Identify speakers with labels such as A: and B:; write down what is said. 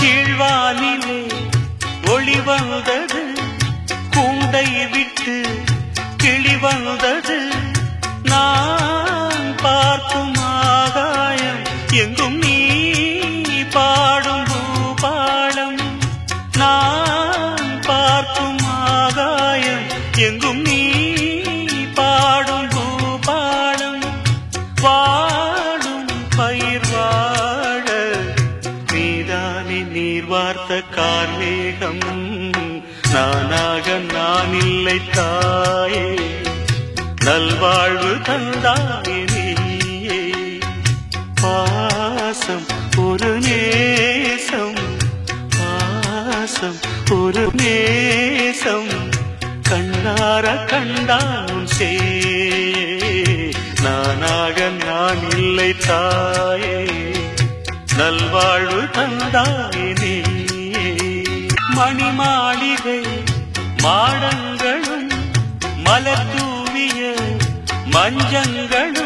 A: கீழ்வானிலே ஒளி வந்தது, கூண்டை விட்டு கிளி வந்தது. நான் பார்க்கும் ஆகாயம் எங்கும் நீ பாடும் பூபாலம். நான் பார்க்கும் ஆகாயம் எங்கும் நீ பாடும் பூபாலம். வாடும் பயிர் வாழ நீதானே நீர் வார்த்த கார்மேகம். நானாக நான் இல்லை தாயே, நல்வாழ்வு தந்தாயே நீயே. பாசம் ஒரு நேசம், பாசம் ஒரு நேசம், கண்ணார கண்டான் சே. நானாக நான் இல்லை தாயே, நல்வாழ்வு தந்தாயே நீயே. மணிமாளிகை மாடங்களும் மலர் தூவிய மஞ்சங்களும்